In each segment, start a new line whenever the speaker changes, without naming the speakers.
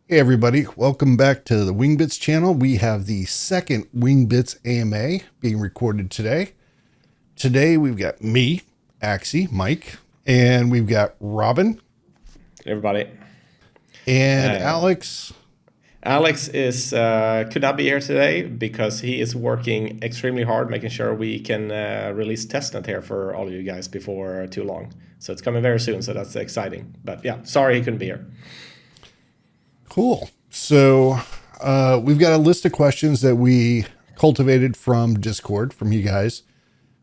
Hey everybody, welcome back to the Wingbits channel. We have the second Wingbits AMA being recorded today. Today we've got me, Axie, Mike, and we've got Robin
Everybody.
and
Uh,
Alex.
Alex is could not be here today because he is working extremely hard, making sure we can release testnet here for all of you guys before too long. So it's coming very soon, so that's exciting. But yeah, sorry he couldn't be here.
Cool. So we've got a list of questions that we cultivated from Discord from you guys.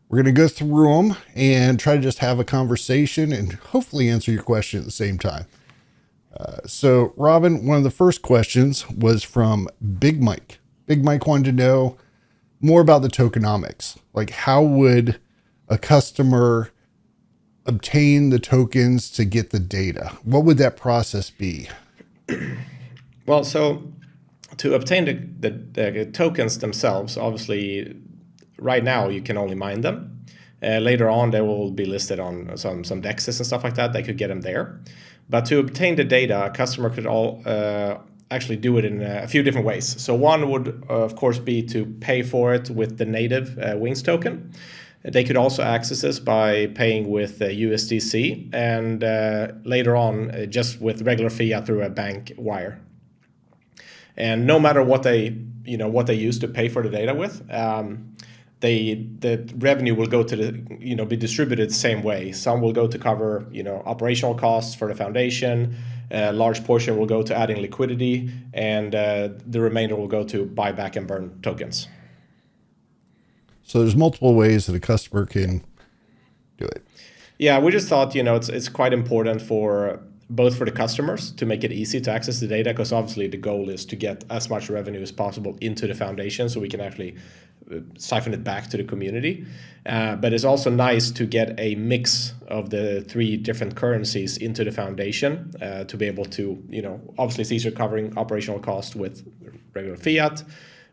We're going to go through them and try to just have a conversation and hopefully answer your question at the same time. So, Robin, one of the first questions was from Big Mike. Big Mike wanted to know more about the tokenomics. Like, how would a customer obtain the tokens to get the data? What would that process be?
Well, so to obtain the tokens themselves, obviously, right now you can only mine them. Later on, they will be listed on some dexes and stuff like that. They could get them there. But to obtain the data, a customer could actually do it in a few different ways. So one would, of course, be to pay for it with the native Wings token. They could also access this by paying with USDC and later on just with regular fiat through a bank wire. And no matter what they use to pay for the data with, the revenue will go to be distributed the same way. Some will go to cover operational costs for the foundation. A large portion will go to adding liquidity, and the remainder will go to buy back and burn tokens.
So there's multiple ways that a customer can do it.
Yeah, we just thought it's quite important for both for the customers to make it easy to access the data, because obviously the goal is to get as much revenue as possible into the foundation so we can actually siphon it back to the community. But it's also nice to get a mix of the three different currencies into the foundation to be able to, obviously it's easier covering operational cost with regular fiat.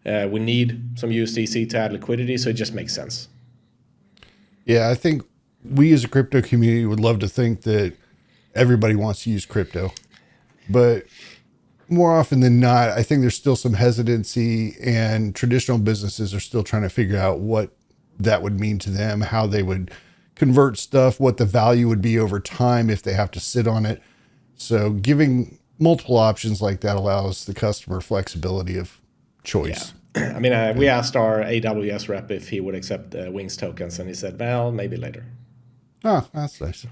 We need some USDC to add liquidity, so it just makes sense.
Yeah, I think we as a crypto community would love to think that everybody wants to use crypto, but more often than not, I think there's still some hesitancy, and traditional businesses are still trying to figure out what that would mean to them, how they would convert stuff, what the value would be over time if they have to sit on it. So giving multiple options like that allows the customer flexibility of choice.
Yeah. I mean, we asked our AWS rep if he would accept Wings tokens, and he said, well, maybe later.
Oh, that's nice.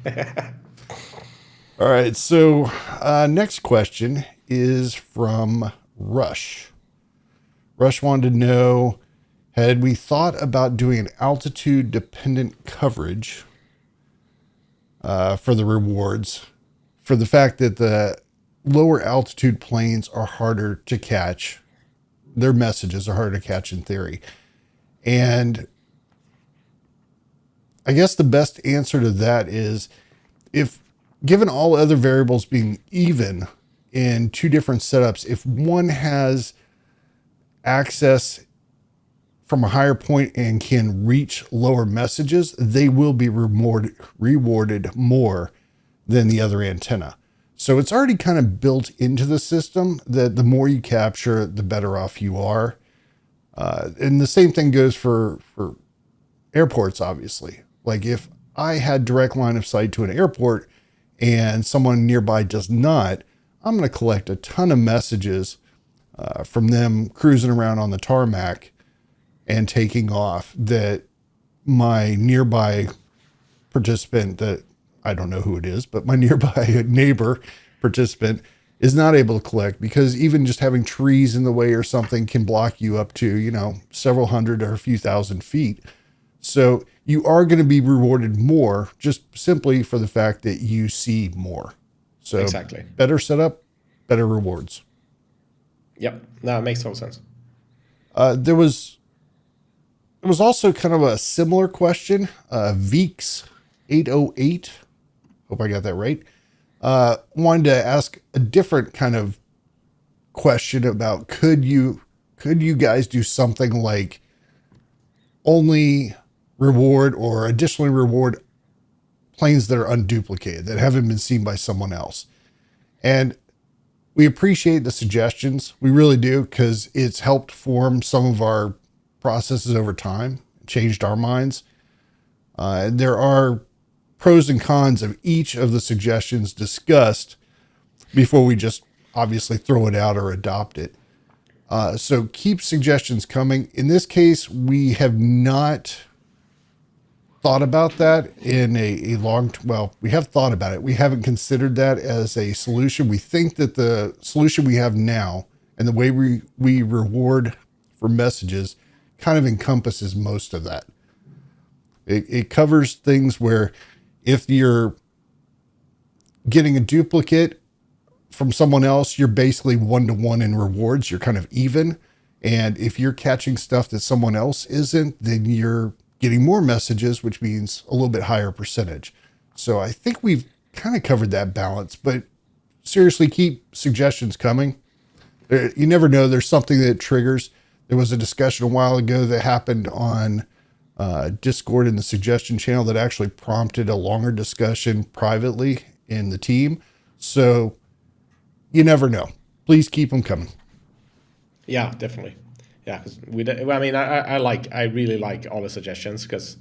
All right. So next question is from Rush. Rush wanted to know, had we thought about doing an altitude dependent coverage for the rewards, for the fact that the lower altitude planes are harder to catch? Their messages are harder to catch in theory. And I guess the best answer to that is, if given all other variables being even in two different setups, if one has access from a higher point and can reach lower messages, they will be rewarded more than the other antenna. So it's already kind of built into the system that the more you capture, the better off you are. And the same thing goes for airports, obviously. Like if I had direct line of sight to an airport and someone nearby does not, I'm going to collect a ton of messages from them cruising around on the tarmac and taking off that my nearby participant, that I don't know who it is, but my nearby neighbor participant is not able to collect, because even just having trees in the way or something can block you up to, several hundred or a few thousand feet. So you are going to be rewarded more just simply for the fact that you see more. So
exactly.
Better setup, better rewards.
Yep. No, it makes total sense.
There was also kind of a similar question. Veeks 808, hope I got that right, wanted to ask a different kind of question about could you guys do something like only reward or additionally reward planes that are unduplicated, that haven't been seen by someone else. And we appreciate the suggestions. We really do, because it's helped form some of our processes over time, changed our minds. There are pros and cons of each of the suggestions discussed before we just obviously throw it out or adopt it. So keep suggestions coming. In this case, we have not thought about that in a well, we have thought about it. We haven't considered that as a solution. We think that the solution we have now and the way we reward for messages kind of encompasses most of that. It covers things where if you're getting a duplicate from someone else, you're basically 1-to-1 in rewards. You're kind of even. And if you're catching stuff that someone else isn't, then you're getting more messages, which means a little bit higher percentage. So I think we've kind of covered that balance, but seriously, keep suggestions coming. You never know. There's something that triggers. There was a discussion a while ago that happened on Discord in the suggestion channel that actually prompted a longer discussion privately in the team. So you never know. Please keep them coming.
Yeah, definitely. Yeah, because I really like all the suggestions, because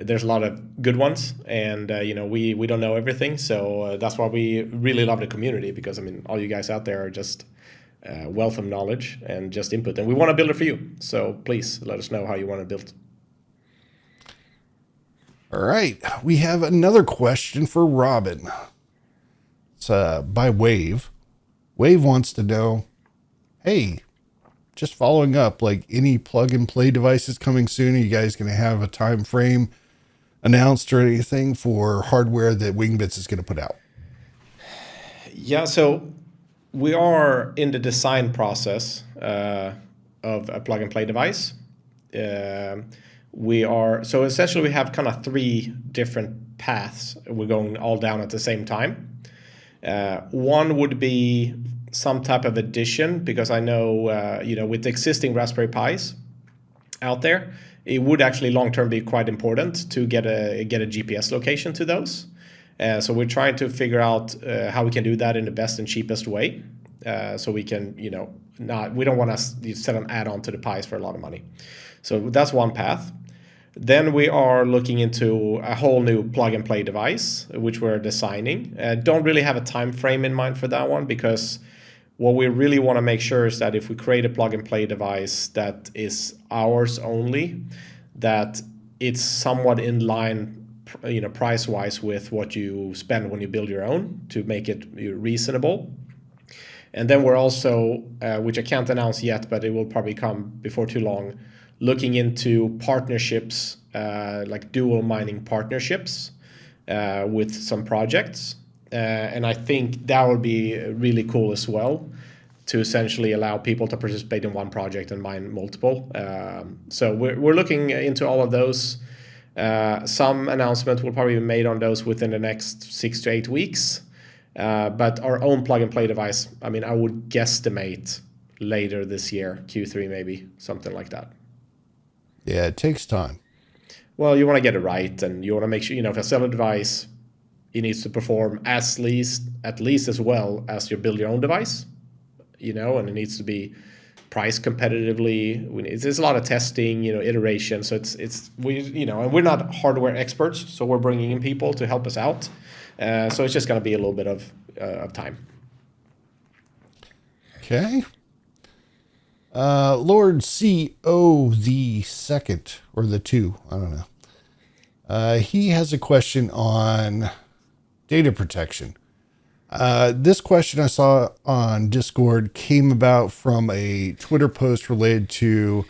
there's a lot of good ones, and we don't know everything, so that's why we really love the community, because all you guys out there are just wealth of knowledge and just input, and we want to build it for you. So please let us know how you want to build.
All right, we have another question for Robin. It's by Wave. Wave wants to know, hey, just following up, like any plug and play devices coming soon? Are you guys going to have a time frame announced or anything for hardware that Wingbits is going to put out?
Yeah, so we are in the design process of a plug and play device. So essentially we have kind of 3 different paths we're going all down at the same time. One would be some type of addition, because I know, with the existing Raspberry Pis out there, it would actually long-term be quite important to get a GPS location to those. So we're trying to figure out how we can do that in the best and cheapest way. So we can, we don't want to sell an add-on to the Pis for a lot of money. So that's one path. Then we are looking into a whole new plug and play device, which we're designing. Don't really have a time frame in mind for that one, because what we really want to make sure is that if we create a plug and play device that is ours only, that it's somewhat in line, price wise with what you spend when you build your own, to make it reasonable. And then we're also, which I can't announce yet, but it will probably come before too long, looking into partnerships, like dual mining partnerships with some projects. And I think that would be really cool as well, to essentially allow people to participate in one project and mine multiple. So we're looking into all of those. Some announcement will probably be made on those within the next 6 to 8 weeks. But our own plug and play device, I would guesstimate later this year, Q3 maybe, something like that.
Yeah, it takes time.
Well, you want to get it right, and you want to make sure, if I sell a device, it needs to perform at least as well as you build your own device, and it needs to be priced competitively. There's a lot of testing, iteration. So and we're not hardware experts, so we're bringing in people to help us out. So it's just going to be a little bit of time.
Okay. Lord CO the second, or the 2, I don't know. He has a question on data protection. This question I saw on Discord came about from a Twitter post related to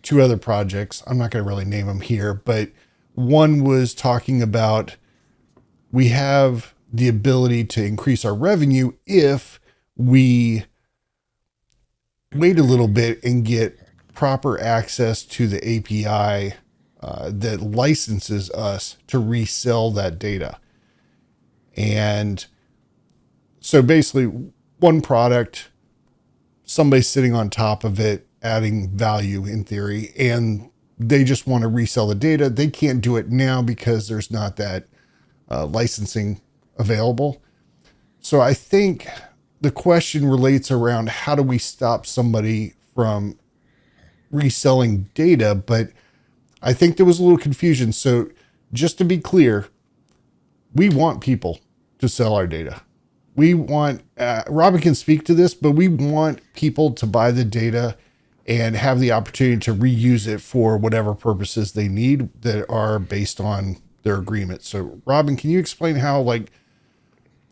2 other projects. I'm not going to really name them here, but one was talking about we have the ability to increase our revenue if we wait a little bit and get proper access to the API that licenses us to resell that data. And so basically one product, somebody's sitting on top of it, adding value in theory, and they just want to resell the data. They can't do it now because there's not that licensing available. So I think the question relates around how do we stop somebody from reselling data, but I think there was a little confusion. So just to be clear, we want people to sell our data. We want, Robin can speak to this, but we want people to buy the data and have the opportunity to reuse it for whatever purposes they need that are based on their agreement. So Robin, can you explain how like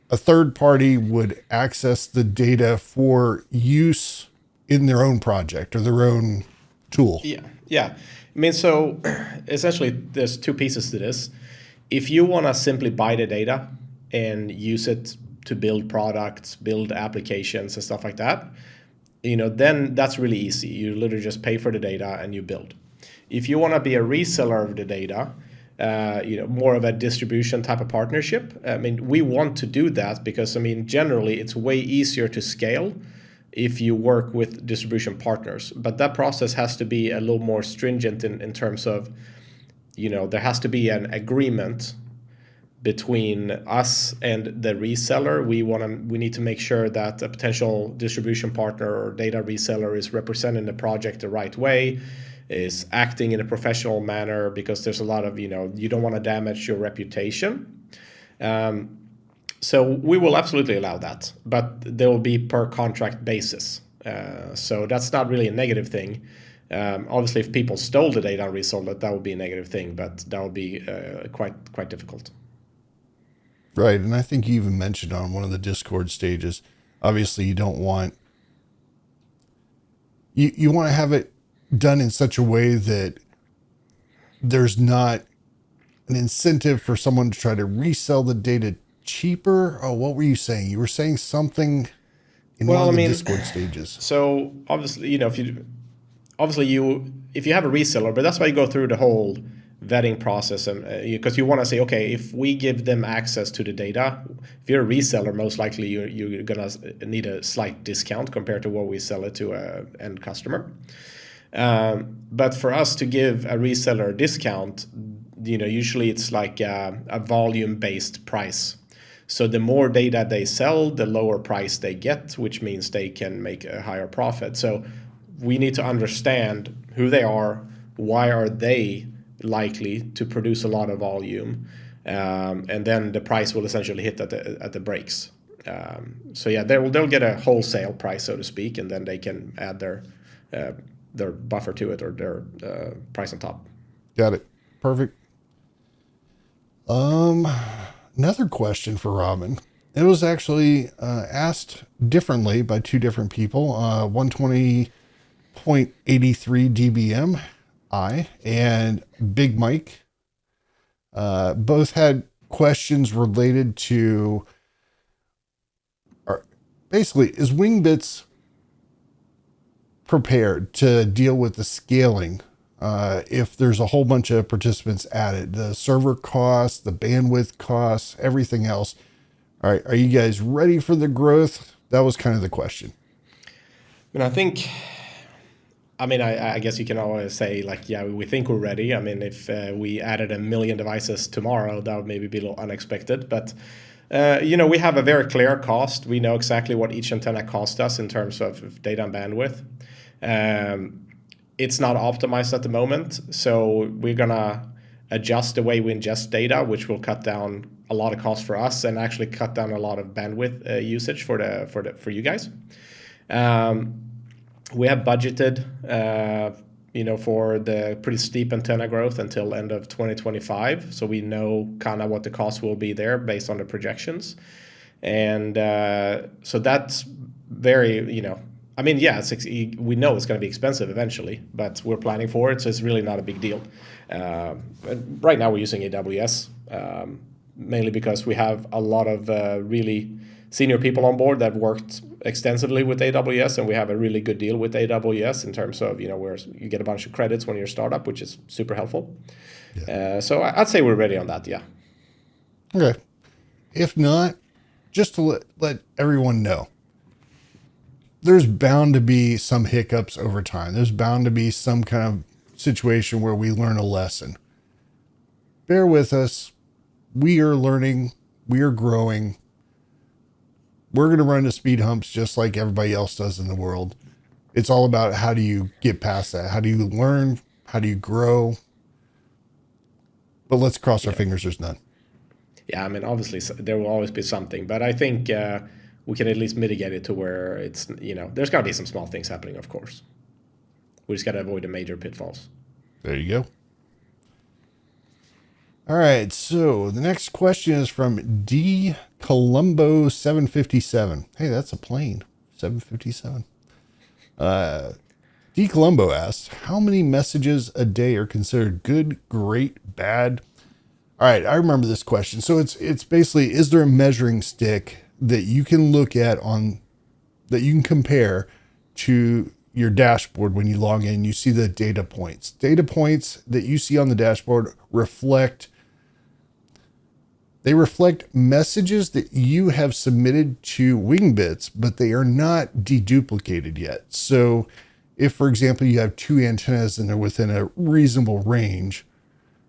a third party would access the data for use in their own project or their own tool?
Yeah. I mean, so essentially, there's two pieces to this. If you want to simply buy the data and use it to build products, build applications, and stuff like that, then that's really easy. You literally just pay for the data and you build. If you want to be a reseller of the data, more of a distribution type of partnership. I mean, we want to do that because, generally it's way easier to scale if you work with distribution partners. But that process has to be a little more stringent in terms of, there has to be an agreement between us and the reseller. We need to make sure that a potential distribution partner or data reseller is representing the project the right way, is acting in a professional manner, because there's a lot of, you don't want to damage your reputation. So we will absolutely allow that, but there will be per contract basis. So that's not really a negative thing. Obviously, if people stole the data and resold it, that would be a negative thing, but that would be quite difficult.
Right. And I think you even mentioned on one of the Discord stages, obviously you don't want, you want to have it done in such a way that there's not an incentive for someone to try to resell the data cheaper. Oh, what were you saying? You were saying something in one of the Discord stages.
So obviously, if you have a reseller, but that's why you go through the whole vetting process, and because you want to say, okay, if we give them access to the data, if you're a reseller, most likely you're gonna need a slight discount compared to what we sell it to a end customer. But for us to give a reseller a discount, usually it's like a volume-based price. So the more data they sell, the lower price they get, which means they can make a higher profit. So we need to understand who they are, why are they likely to produce a lot of volume, and then the price will essentially hit at the brakes. So yeah, they'll get a wholesale price, so to speak, and then they can add their buffer to it, or their price on top.
Got it. Perfect. Another question for Robin. It was actually asked differently by two different people. 120.83 dBm and Big Mike both had questions related to basically, is Wingbits prepared to deal with the scaling if there's a whole bunch of participants added, the server costs, the bandwidth costs, everything else? All right, are you guys ready for the growth? That was kind of the question.
And I guess you can always say, like, yeah, we think we're ready. If we added 1 million devices tomorrow, that would maybe be a little unexpected. But, we have a very clear cost. We know exactly what each antenna cost us in terms of data and bandwidth. It's not optimized at the moment, so we're going to adjust the way we ingest data, which will cut down a lot of cost for us and actually cut down a lot of bandwidth usage for you guys. We have budgeted, for the pretty steep antenna growth until end of 2025. So we know kind of what the cost will be there based on the projections. And so that's very, we know it's going to be expensive eventually, but we're planning for it. So it's really not a big deal. Right now we're using AWS, mainly because we have a lot of really senior people on board that worked extensively with AWS, and we have a really good deal with AWS in terms of, where you get a bunch of credits when you're a startup, which is super helpful. Yeah. So I'd say we're ready on that. Yeah.
Okay. If not, just to let everyone know, there's bound to be some hiccups over time. There's bound to be some kind of situation where we learn a lesson. Bear with us. We are learning. We are growing. We're going to run into speed humps just like everybody else does in the world. It's all about how do you get past that? How do you learn? How do you grow? But let's cross our fingers there's none.
Yeah, I mean, obviously there will always be something, but I think we can at least mitigate it to where it's, there's got to be some small things happening, of course. We just got to avoid the major pitfalls.
There you go. All right, so the next question is from D Colombo 757. Hey, that's a plane. 757. D Colombo asks, how many messages a day are considered good, great, bad? All right, I remember this question. So it's basically, is there a measuring stick that you can look at that you can compare to your dashboard when you log in? You see the data points. Data points that you see on the dashboard reflect messages that you have submitted to Wingbits, but they are not deduplicated yet. So if, for example, you have two antennas and they're within a reasonable range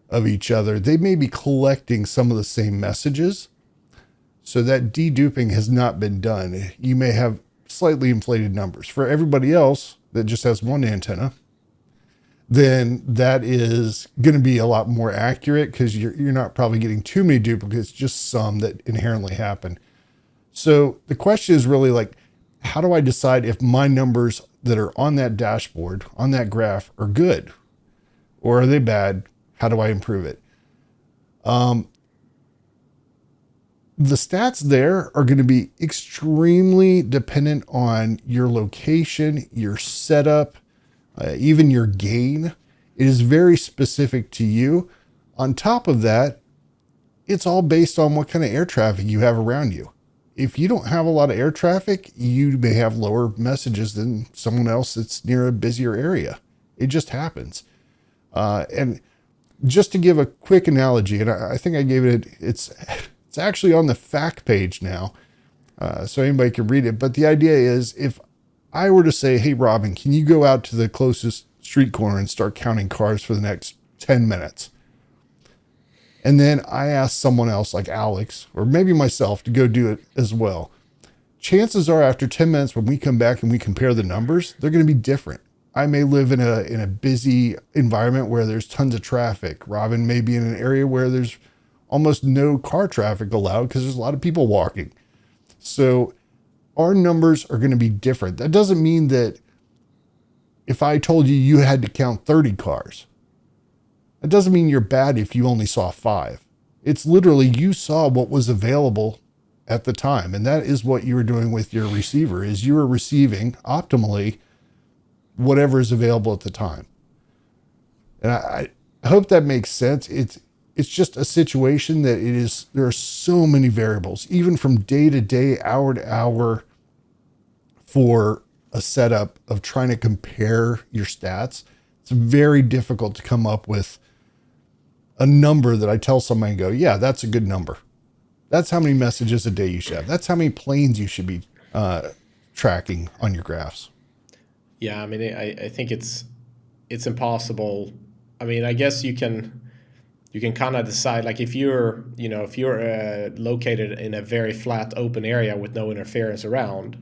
of each other, they may be collecting some of the same messages. So that deduping has not been done. You may have slightly inflated numbers. For everybody else that just has one antenna, then that is going to be a lot more accurate because you're not probably getting too many duplicates, just some that inherently happen. So the question is really like, how do I decide if my numbers that are on that dashboard, on that graph, are good? Or are they bad? How do I improve it? The stats there are going to be extremely dependent on your location, your setup, even your gain. It is very specific to you. On top of that, it's all based on what kind of air traffic you have around you. If you don't have a lot of air traffic, you may have lower messages than someone else that's near a busier area. It just happens. And just to give a quick analogy, and I think I gave it, it's actually on the fact page now, so anybody can read it. But the idea is, if I were to say, hey, Robin, can you go out to the closest street corner and start counting cars for the next 10 minutes? And then I ask someone else like Alex, or maybe myself, to go do it as well. Chances are after 10 minutes, when we come back and we compare the numbers, they're going to be different. I may live in a busy environment where there's tons of traffic. Robin may be in an area where there's almost no car traffic allowed because there's a lot of people walking. So our numbers are going to be different. That doesn't mean that if I told you you had to count 30 cars, that doesn't mean you're bad if you only saw 5. It's literally you saw what was available at the time. And that is what you were doing with your receiver, is you were receiving optimally whatever is available at the time. And I hope that makes sense. It's just a situation that there are so many variables, even from day to day, hour to hour, for a setup of trying to compare your stats. It's very difficult to come up with a number that I tell somebody and go, yeah, that's a good number. That's how many messages a day you should have. That's how many planes you should be tracking on your graphs.
Yeah, I mean, I think it's impossible. I mean, I guess you can kind of decide, like, if you're located in a very flat open area with no interference around,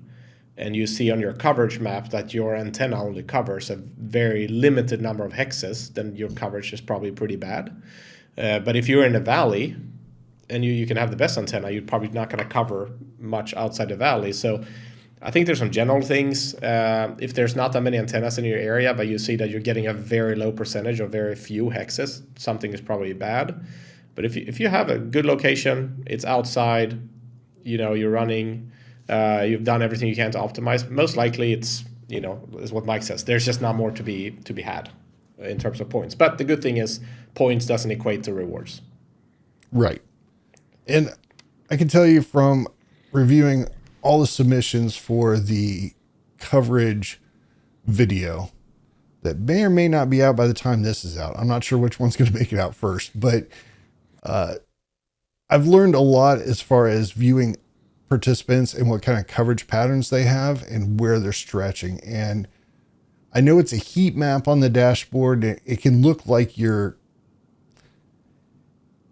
and you see on your coverage map that your antenna only covers a very limited number of hexes, then your coverage is probably pretty bad. But if you're in a valley and you can have the best antenna, you're probably not going to cover much outside the valley. So I think there's some general things. If there's not that many antennas in your area, but you see that you're getting a very low percentage of very few hexes, something is probably bad. But if you have a good location, it's outside, you're running, you've done everything you can to optimize, most likely it's, is what Mike says. There's just not more to be had in terms of points. But the good thing is points doesn't equate to rewards.
Right. And I can tell you from reviewing all the submissions for the coverage video that may or may not be out by the time this is out. I'm not sure which one's going to make it out first, but I've learned a lot as far as viewing participants and what kind of coverage patterns they have and where they're stretching. And I know it's a heat map on the dashboard. It can look like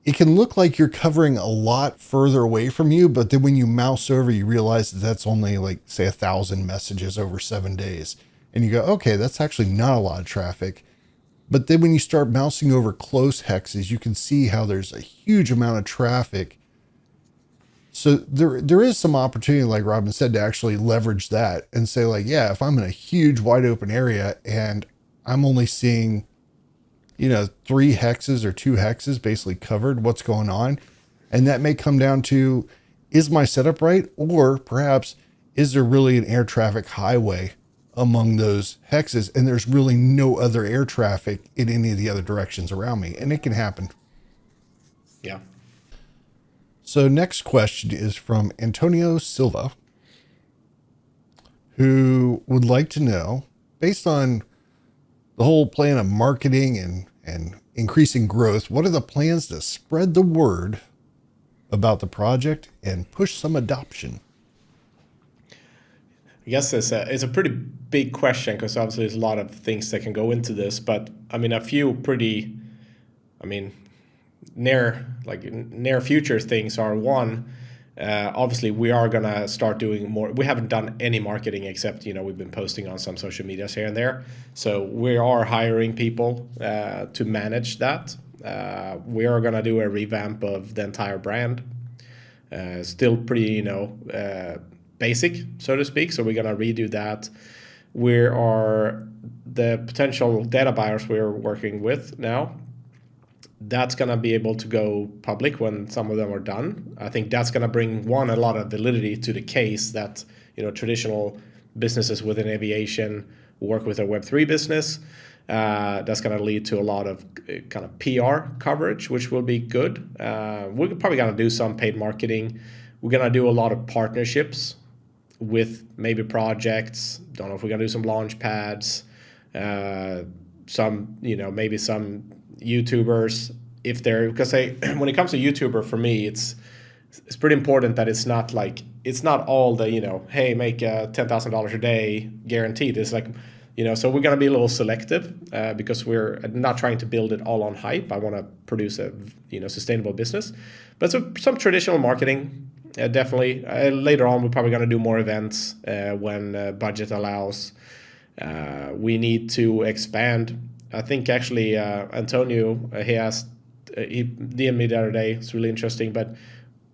it can look like you're covering a lot further away from you, but then when you mouse over, you realize that that's only like, say, 1,000 messages over 7 days. And you go, okay, that's actually not a lot of traffic. But then when you start mousing over close hexes, you can see how there's a huge amount of traffic. So there is some opportunity, like Robin said, to actually leverage that and say, like, yeah, if I'm in a huge wide open area and I'm only seeing, 3 hexes or 2 hexes basically covered, what's going on? And that may come down to, is my setup right? Or perhaps, is there really an air traffic highway among those hexes? And there's really no other air traffic in any of the other directions around me. And it can happen.
Yeah.
So next question is from Antonio Silva, who would like to know, based on the whole plan of marketing and increasing growth, what are the plans to spread the word about the project and push some adoption?
I guess it's a pretty big question, because obviously there's a lot of things that can go into this. But I mean, a few pretty, near future things are, one, obviously we are gonna start doing more. We haven't done any marketing except we've been posting on some social medias here and there. So we are hiring people to manage that. We are gonna do a revamp of the entire brand. Still pretty basic, so to speak. So we're gonna redo that. The potential data buyers we're working with now, that's going to be able to go public when some of them are done. I think that's going to bring a lot of validity to the case that traditional businesses within aviation work with a Web3 business. That's going to lead to a lot of kind of PR coverage, which will be good. We're probably going to do some paid marketing. We're going to do a lot of partnerships with maybe projects. Don't know if we're going to do some launch pads, maybe some YouTubers, if they're, because when it comes to YouTuber, for me, it's pretty important that it's not all the hey, make $10,000 a day guaranteed. It's like so we're going to be a little selective because we're not trying to build it all on hype. I want to produce a sustainable business. But some traditional marketing, definitely. Later on, we're probably going to do more events when budget allows. We need to expand. I think actually Antonio, he DM'd me the other day. It's really interesting. But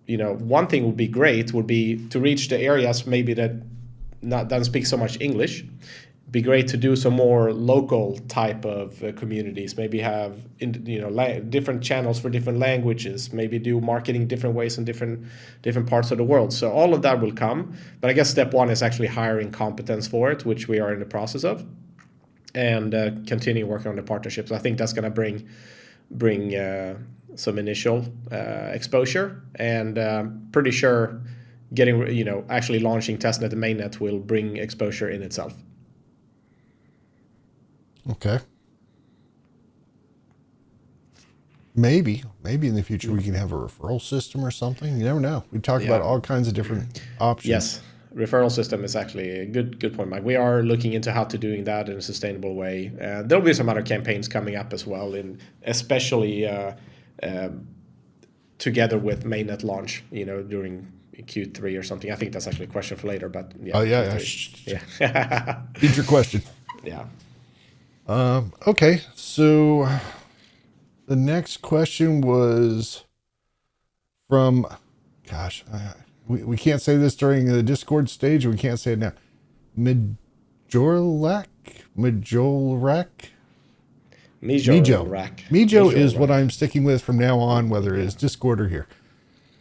one thing would be great would be to reach the areas maybe that doesn't speak so much English. Be great to do some more local type of communities. Maybe have different channels for different languages. Maybe do marketing different ways in different parts of the world. So all of that will come. But I guess step one is actually hiring competence for it, which we are in the process of. And continue working on the partnerships. I think that's going to bring some initial exposure, and pretty sure getting actually launching Testnet and Mainnet will bring exposure in itself.
Okay. Maybe in the future we can have a referral system or something. You never know. We talk about all kinds of different options.
Yes. Referral system is actually a good point, Mike. We are looking into how to doing that in a sustainable way. There'll be some other campaigns coming up as well, especially together with Mainnet launch, during Q3 or something. I think that's actually a question for later, but yeah.
Oh yeah. Need your question.
Yeah.
Okay, so the next question was from, we can't say this during the Discord stage. We can't say it now. Mijo is what I'm sticking with from now on, whether it is Discord or here.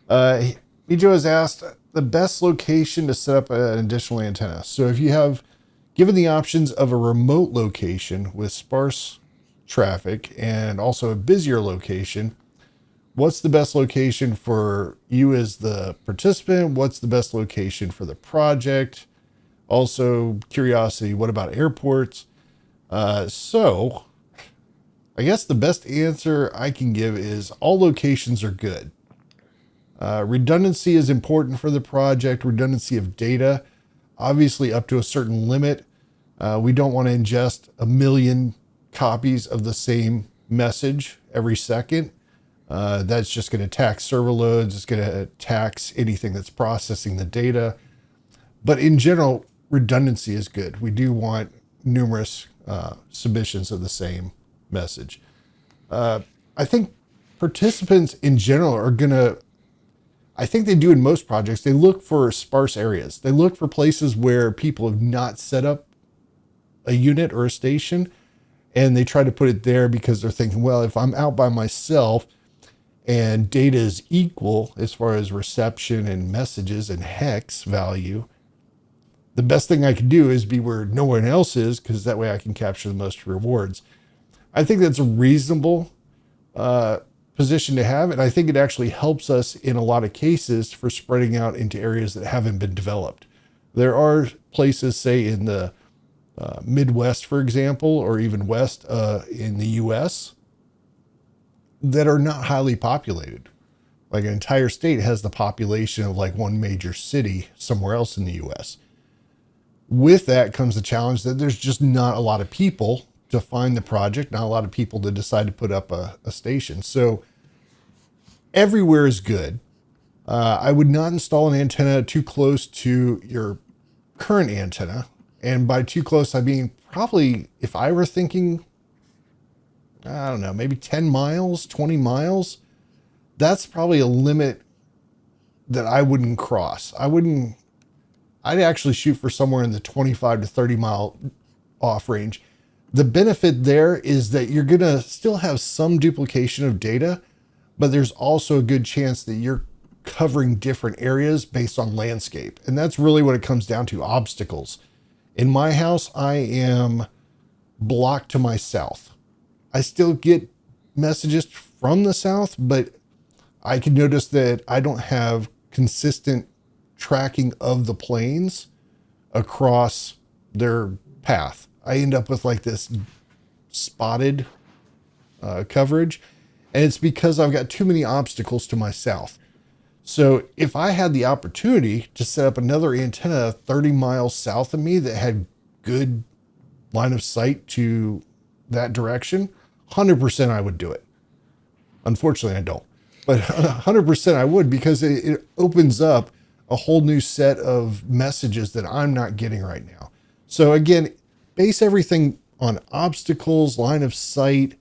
Mijo has asked the best location to set up an additional antenna. So if you have given the options of a remote location with sparse traffic and also a busier location, what's the best location for you as the participant? What's the best location for the project? Also, curiosity, what about airports? So I guess the best answer I can give is all locations are good. Redundancy is important for the project, redundancy of data, obviously up to a certain limit. We don't want to ingest 1 million copies of the same message every second. That's just going to tax server loads. It's going to tax anything that's processing the data. But in general, redundancy is good. We do want numerous submissions of the same message. I think participants in general are going to, I think they do in most projects, they look for sparse areas. They look for places where people have not set up a unit or a station, and they try to put it there because they're thinking, well, if I'm out by myself and data is equal as far as reception and messages and hex value, the best thing I can do is be where no one else is, because that way I can capture the most rewards. I think that's a reasonable position to have, and I think it actually helps us in a lot of cases for spreading out into areas that haven't been developed. There are places, say in the Midwest, for example, or even West in the US, that are not highly populated. Like an entire state has the population of like one major city somewhere else in the US. With that comes the challenge that there's just not a lot of people to find the project, not a lot of people to decide to put up a station. So everywhere is good. I would not install an antenna too close to your current antenna. And by too close, I mean, probably if I were thinking, I don't know, maybe 10 miles, 20 miles, that's probably a limit that I wouldn't cross. I'd actually shoot for somewhere in the 25 to 30 mile off range. The benefit there is that you're going to still have some duplication of data, but there's also a good chance that you're covering different areas based on landscape. And that's really what it comes down to, obstacles. In my house, I am blocked to my south. I still get messages from the south, but I can notice that I don't have consistent tracking of the planes across their path. I end up with like this spotted coverage, and it's because I've got too many obstacles to my south. So if I had the opportunity to set up another antenna 30 miles south of me that had good line of sight to that direction, 100% I would do it. Unfortunately, I don't. But 100% I would, because it opens up a whole new set of messages that I'm not getting right now. So again, base everything on obstacles, line of sight,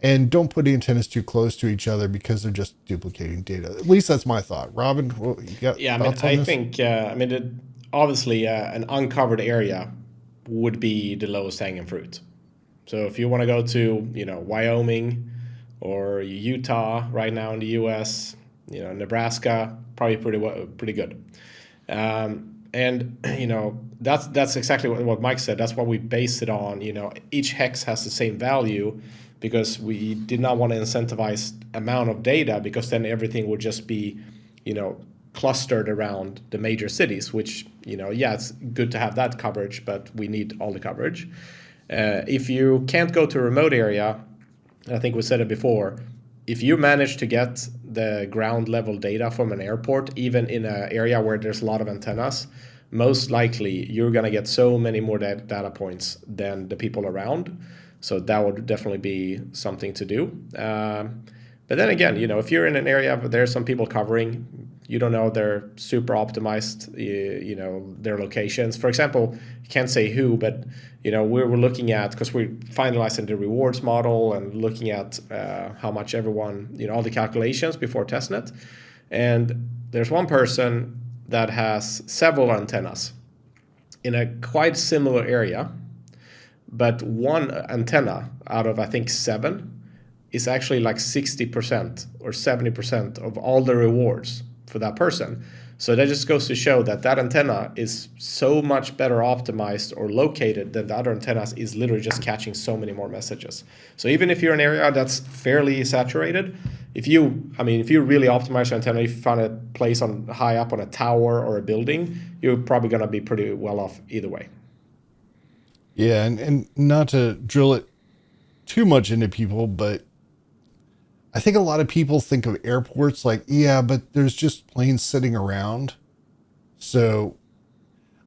and don't put antennas too close to each other because they're just duplicating data. At least that's my thought. Robin, you got thoughts on this?
think, obviously an uncovered area would be the lowest hanging fruit. So if you want to go to, Wyoming or Utah right now in the U.S., Nebraska, probably pretty good. And that's exactly what Mike said. That's what we base it on. Each hex has the same value, because we did not want to incentivize amount of data, because then everything would just be, clustered around the major cities, which, it's good to have that coverage, but we need all the coverage. If you can't go to a remote area, I think we said it before, if you manage to get the ground level data from an airport, even in an area where there's a lot of antennas, most likely you're going to get so many more data points than the people around. So that would definitely be something to do. But then again, if you're in an area where there's some people covering, you don't know they're super optimized, their locations. For example, can't say who, but we were looking at, because we're finalizing the rewards model and looking at how much everyone, all the calculations before testnet. And there's one person that has several antennas in a quite similar area, but one antenna out of, I think, 7 is actually like 60% or 70% of all the rewards for that person. So that just goes to show that antenna is so much better optimized or located than the other antennas, is literally just catching so many more messages. So even if you're in an area that's fairly saturated, if you really optimize your antenna, if you find a place high up on a tower or a building, you're probably going to be pretty well off either way.
Yeah, and not to drill it too much into people, but I think a lot of people think of airports like, yeah, but there's just planes sitting around. So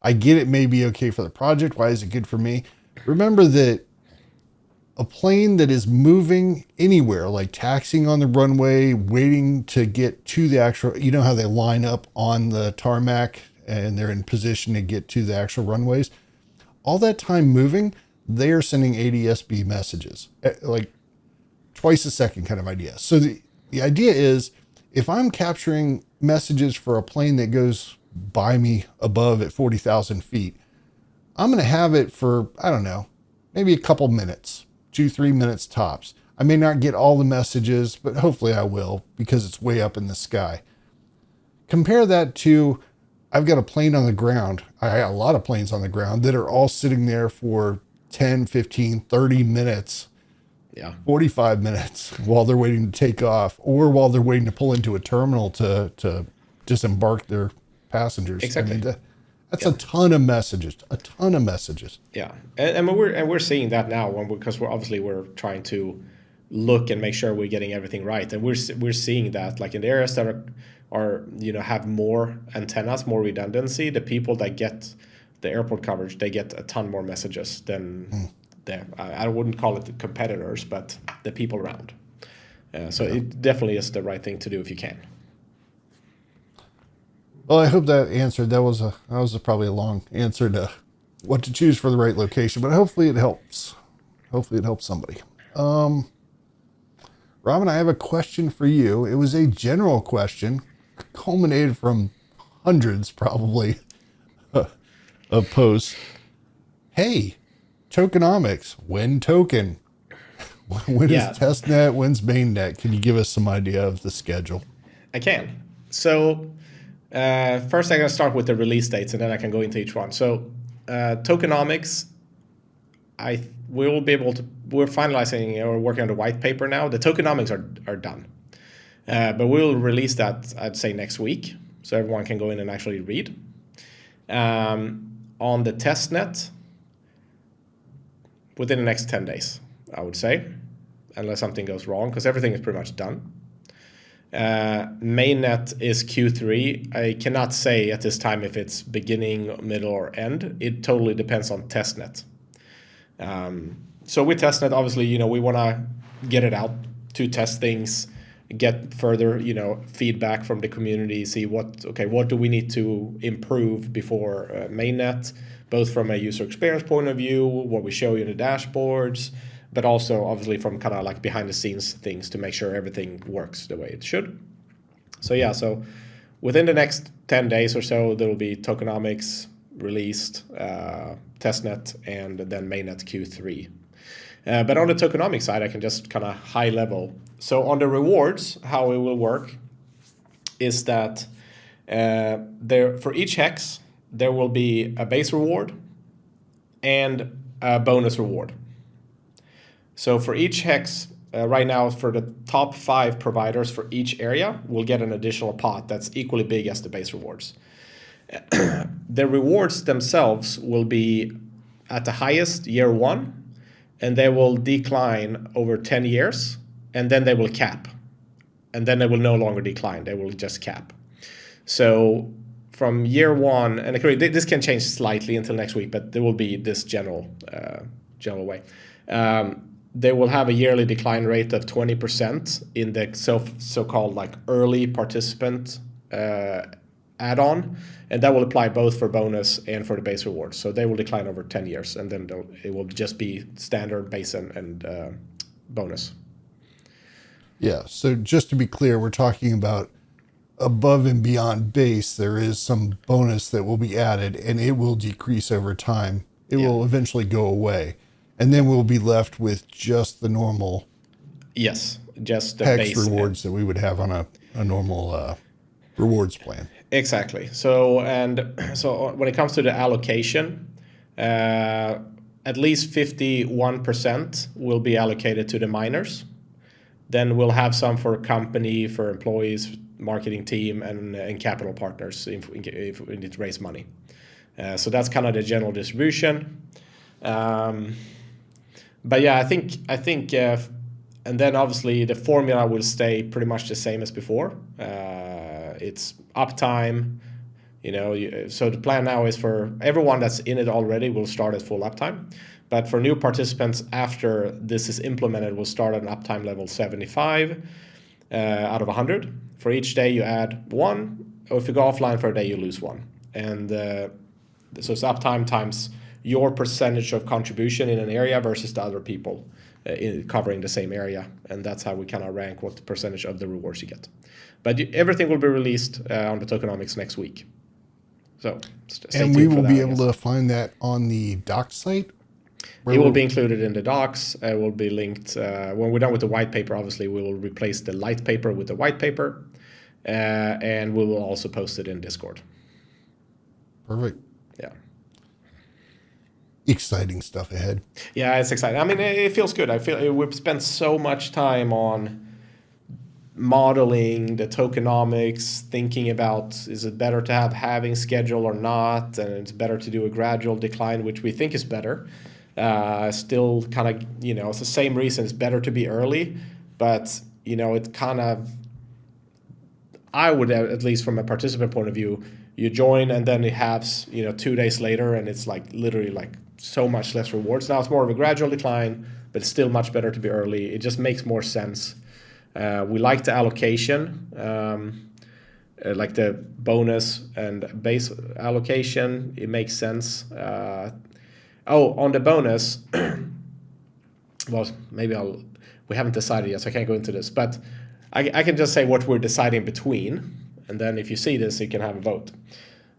I get it may be okay for the project. Why is it good for me? Remember that a plane that is moving anywhere, like taxiing on the runway, waiting to get to the actual, you know how they line up on the tarmac and they're in position to get to the actual runways. All that time moving, they are sending adsb messages, like twice a second kind of idea. So the idea is, if I'm capturing messages for a plane that goes by me above at 40,000 feet, I'm going to have it for, I don't know, maybe a couple minutes, 2-3 minutes tops. I may not get all the messages, but hopefully I will, because it's way up in the sky. Compare that to, I've got a plane on the ground. I got a lot of planes on the ground that are all sitting there for 10, 15, 30 minutes, 45 minutes while they're waiting to take off, or while they're waiting to pull into a terminal to disembark their passengers.
Exactly.
I mean, that's a ton of messages.
Yeah, and we're seeing that now because we're trying to look and make sure we're getting everything right, and we're seeing that, like, in the areas that are have more antennas, more redundancy, the people that get the airport coverage, they get a ton more messages than I wouldn't call it the competitors, but the people around. So it definitely is the right thing to do if you can.
Well, I hope that answered. That was probably a long answer to what to choose for the right location, but hopefully it helps. Hopefully it helps somebody. Robin, I have a question for you. It was a general question, culminated from hundreds probably of posts. Hey, tokenomics, when token? When is testnet? When's mainnet? Can you give us some idea of the schedule?
I can. So first I'm going to start with the release dates, and then I can go into each one. So tokenomics, we're finalizing or working on the white paper now. The tokenomics are done. But we'll release that, I'd say, next week, so everyone can go in and actually read. On the testnet, within the next 10 days, I would say, unless something goes wrong, because everything is pretty much done. Mainnet is Q3. I cannot say at this time if it's beginning, middle, or end. It totally depends on testnet. So with testnet, obviously, we want to get it out to test things, get further, feedback from the community, see what do we need to improve before mainnet, both from a user experience point of view, what we show you in the dashboards, but also obviously from kind of like behind the scenes things to make sure everything works the way it should. So so within the next 10 days or so, there will be tokenomics released, testnet, and then mainnet Q3. But on the tokenomics side, I can just kind of high level. So on the rewards, how it will work is that for each hex, there will be a base reward and a bonus reward. So for each hex, right now, for the top 5 providers for each area, we'll get an additional pot that's equally big as the base rewards. The rewards themselves will be at the highest year 1, and they will decline over 10 years, and then they will cap. And then they will no longer decline, they will just cap. So from year 1, and this can change slightly until next week, but there will be this general way. They will have a yearly decline rate of 20% in the so-called like early participant add-on, and that will apply both for bonus and for the base rewards. So they will decline over 10 years, and then it will just be standard base and bonus.
Yeah, so just to be clear, we're talking about above and beyond base. There is some bonus that will be added, and it will decrease over time. It will eventually go away, and then we'll be left with just the normal
just the
hex
base
rewards that we would have on a normal rewards plan.
Exactly. So when it comes to the allocation, at least 51% will be allocated to the miners. Then we'll have some for company, for employees, marketing team, and capital partners if we need to raise money. So that's kind of the general distribution. But yeah, I think, and then obviously the formula will stay pretty much the same as before. It's uptime So the plan now is for everyone that's in it already will start at full uptime. But for new participants, after this is implemented, we'll start at an uptime level 75 out of 100. For each day you add 1, or if you go offline for a day, you lose 1. And so it's uptime times your percentage of contribution in an area versus the other people covering the same area. And that's how we kind of rank what the percentage of the rewards you get. But everything will be released on the Tokenomics next week. So
and we will be able to find that on the doc site?
It will be included in the docs. It will be linked. When we're done with the white paper, obviously, we will replace the light paper with the white paper. And we will also post it in Discord.
Perfect.
Yeah.
Exciting stuff ahead.
Yeah, it's exciting. I mean, it feels good. I feel we've spent so much time on modeling the tokenomics, thinking about is it better to have halving schedule or not, and it's better to do a gradual decline, which we think is better. Still kind of, it's the same reason it's better to be early, but, it kind of, I would, at least from a participant point of view, you join and then it halves, 2 days later, and it's like literally like so much less rewards. Now it's more of a gradual decline, but it's still much better to be early. It just makes more sense. We like the allocation, like the bonus and base allocation. It makes sense. On the bonus, well, maybe we haven't decided yet, so I can't go into this, but I can just say what we're deciding between, and then if you see this, you can have a vote.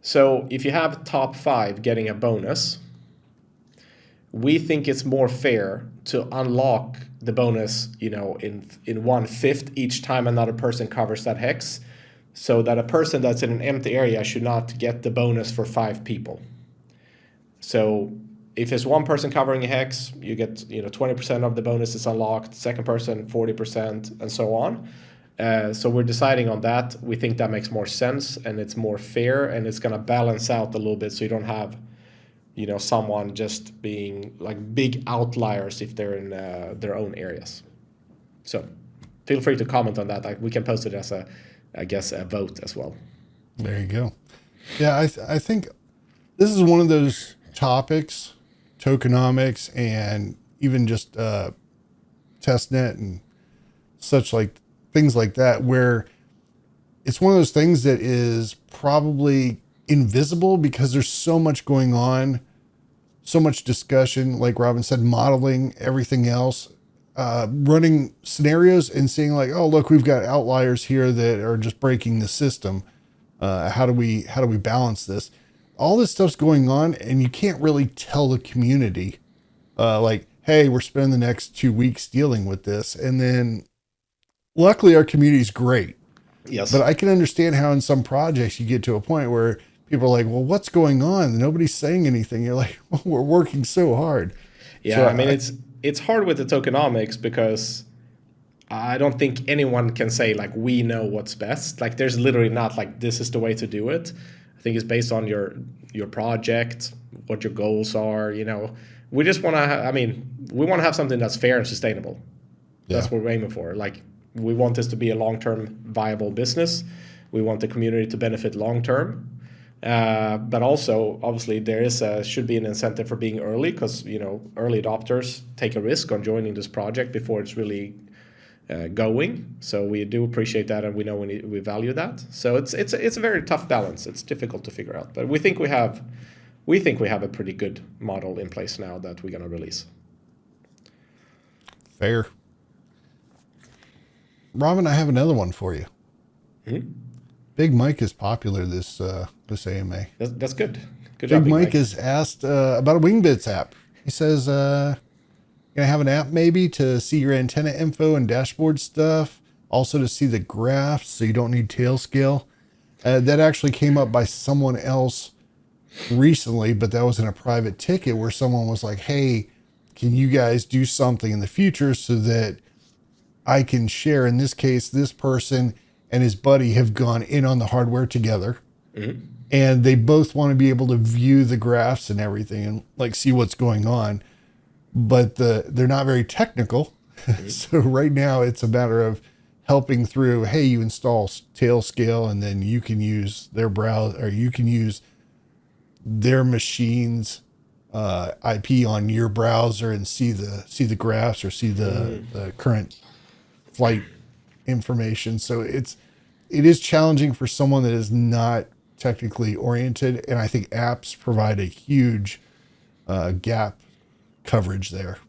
So if you have top 5 getting a bonus, we think it's more fair to unlock the bonus, in 1/5 each time another person covers that hex, so that a person that's in an empty area should not get the bonus for 5 people. So if there's one person covering a hex, you get 20% of the bonus is unlocked, second person 40%, and so on. So we're deciding on that. We think that makes more sense, and it's more fair, and it's going to balance out a little bit, so you don't have someone just being like big outliers if they're in their own areas. So feel free to comment on that. We can post it as a vote as well.
There you go. Yeah, I think this is one of those topics, tokenomics, and even just testnet and such, like things like that, where it's one of those things that is probably invisible because there's so much going on, so much discussion, like Robin said, modeling everything else, running scenarios and seeing like, oh, look, we've got outliers here that are just breaking the system. How do we balance this? All this stuff's going on, and you can't really tell the community, like, hey, we're spending the next 2 weeks dealing with this. And then luckily our community is great.
Yes.
But I can understand how in some projects you get to a point where people are like, well, what's going on? Nobody's saying anything. You're like, well, we're working so hard.
Yeah, so I mean, it's hard with the tokenomics because I don't think anyone can say like, we know what's best. Like there's literally not like, this is the way to do it. I think it's based on your project, what your goals are, We just want to, we want to have something that's fair and sustainable. Yeah. That's what we're aiming for. Like, we want this to be a long-term viable business. We want the community to benefit long-term. But also, obviously, should be an incentive for being early because, early adopters take a risk on joining this project before it's really going. So we do appreciate that, and we know we value that. So it's a very tough balance. It's difficult to figure out, but we think we have a pretty good model in place now that we're going to release.
Fair. Robin, I have another one for you. Mm-hmm. Big Mike is popular this AMA.
That's good. Good job,
Big Mike is asked about a Wingbits app. He says, gonna have an app maybe to see your antenna info and dashboard stuff, also to see the graphs so you don't need tail scale. That actually came up by someone else recently, but that was in a private ticket where someone was like, hey, can you guys do something in the future so that I can share? In this case, this person and his buddy have gone in on the hardware together. Mm-hmm. And they both want to be able to view the graphs and everything and like see what's going on. But they're not very technical. Mm-hmm. So right now it's a matter of helping through, hey, you install Tailscale and then you can use their browser, or you can use their machine's IP on your browser and see the graphs or see the current flight information. So it is challenging for someone that is not technically oriented, and I think apps provide a huge gap coverage there.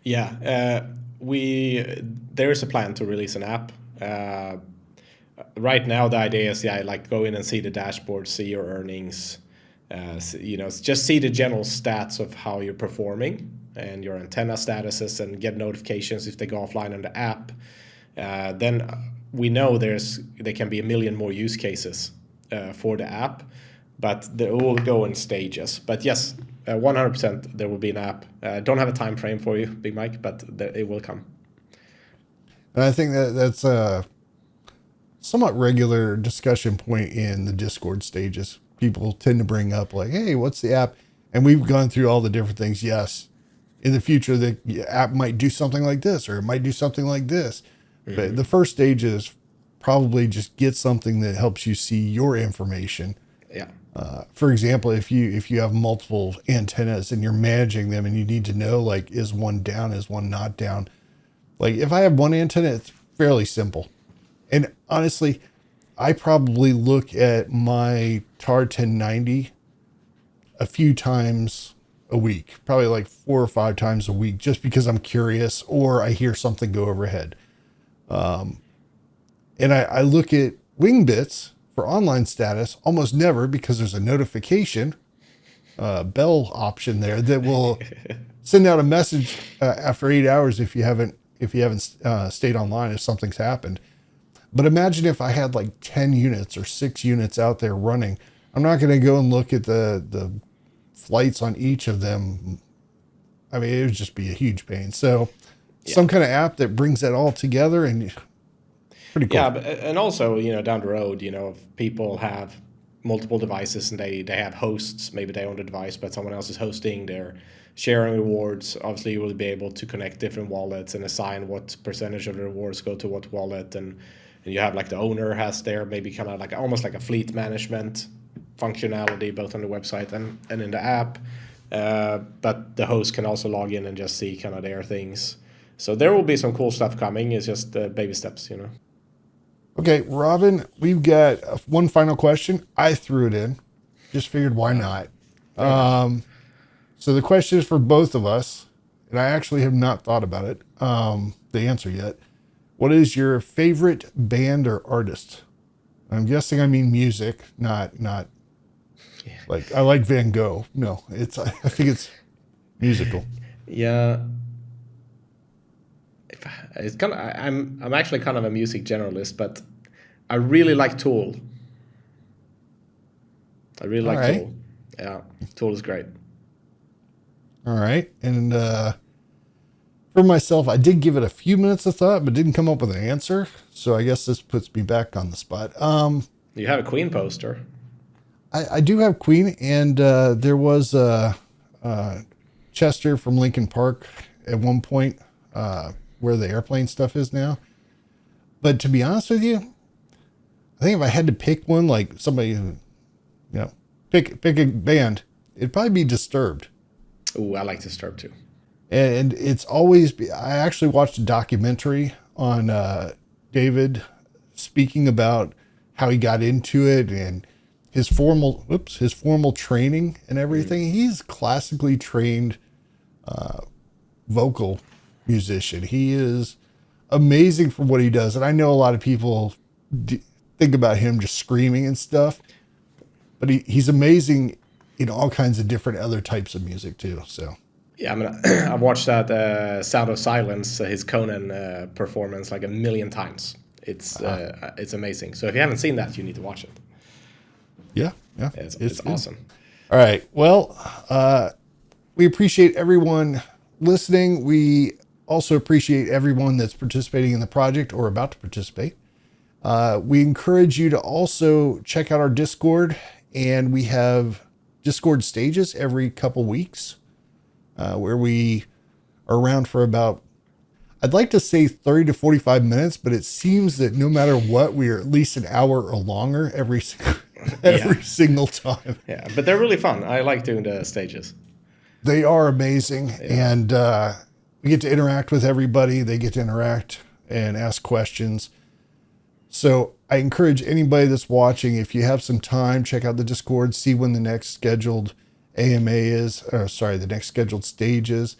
Yeah, there is a plan to release an app. Right now, the idea is like go in and see the dashboard, see your earnings, just see the general stats of how you're performing and your antenna statuses, and get notifications if they go offline on the app. Then we know there can be a million more use cases for the app, but they will go in stages. But yes, 100% there will be an app. Don't have a time frame for you, Big Mike, but it will come.
And I think that's a somewhat regular discussion point in the Discord stages. People tend to bring up like, hey, what's the app? And we've gone through all the different things. Yes, in the future, the app might do something like this, or it might do something like this. Mm-hmm. But the first stage is probably just get something that helps you see your information.
Yeah.
For example, if you have multiple antennas and you're managing them and you need to know, like, is one down, is one not down? Like, if I have one antenna, it's fairly simple. And honestly, I probably look at my TAR 1090 a few times a week, probably like 4 or 5 times a week, just because I'm curious or I hear something go overhead. And I look at Wingbits for online status almost never, because there's a notification bell option there that will send out a message after 8 hours if you haven't stayed online, if something's happened. But imagine if I had like 10 units or 6 units out there running. I'm not going to go and look at the flights on each of them. I mean, it would just be a huge pain. So some kind of app that brings that all together, and pretty cool.
Yeah, and also, down the road, if people have multiple devices and they have hosts, maybe they own the device, but someone else is hosting, they're sharing rewards. Obviously, you will be able to connect different wallets and assign what percentage of the rewards go to what wallet. And you have like the owner has there maybe kind of like almost like a fleet management functionality, both on the website and in the app. But the host can also log in and just see kind of their things. So there will be some cool stuff coming. It's just baby steps,
Okay, Robin, we've got one final question. I threw it in. Just figured, why not? So the question is for both of us, and I actually have not thought about it, the answer yet. What is your favorite band or artist? I'm guessing I mean music, not like I like Van Gogh. No, I think it's musical.
Yeah. It's kind of, I'm actually kind of a music generalist, but I really like Tool. Tool. Yeah, Tool is great.
All right. And for myself, I did give it a few minutes of thought, but didn't come up with an answer. So I guess this puts me back on the spot.
You have a Queen poster.
I do have Queen, and there was Chester from Linkin Park at one point, where the airplane stuff is now. But to be honest with you, I think if I had to pick one, like somebody who, pick a band, it'd probably be Disturbed.
Ooh, I like Disturbed too.
And it's always, I actually watched a documentary on David speaking about how he got into it and his formal training and everything. He's classically trained vocal musician. He is amazing for what he does. And I know a lot of people think about him just screaming and stuff, but he's amazing in all kinds of different other types of music too. So
yeah, I mean, I've watched that Sound of Silence, his Conan performance like a million times. It's amazing. So if you haven't seen that, you need to watch it.
Yeah,
it's awesome.
All right, well, we appreciate everyone listening. We also appreciate everyone that's participating in the project or about to participate. We encourage you to also check out our Discord, and we have Discord stages every couple weeks where we are around for about, I'd like to say 30 to 45 minutes, but it seems that no matter what, we are at least an hour or longer every single time.
Yeah, but they're really fun. I like doing the stages.
They are amazing, and we get to interact with everybody. They get to interact and ask questions. So I encourage anybody that's watching, if you have some time, check out the Discord, see when the next scheduled AMA is, or sorry, the next scheduled stage is.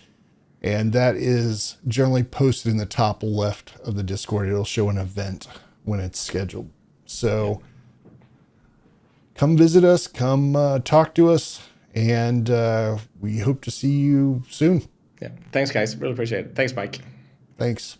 And that is generally posted in the top left of the Discord. It'll show an event when it's scheduled. So come visit us, come talk to us, and we hope to see you soon.
Yeah. Thanks, guys. Really appreciate it. Thanks, Mike.
Thanks.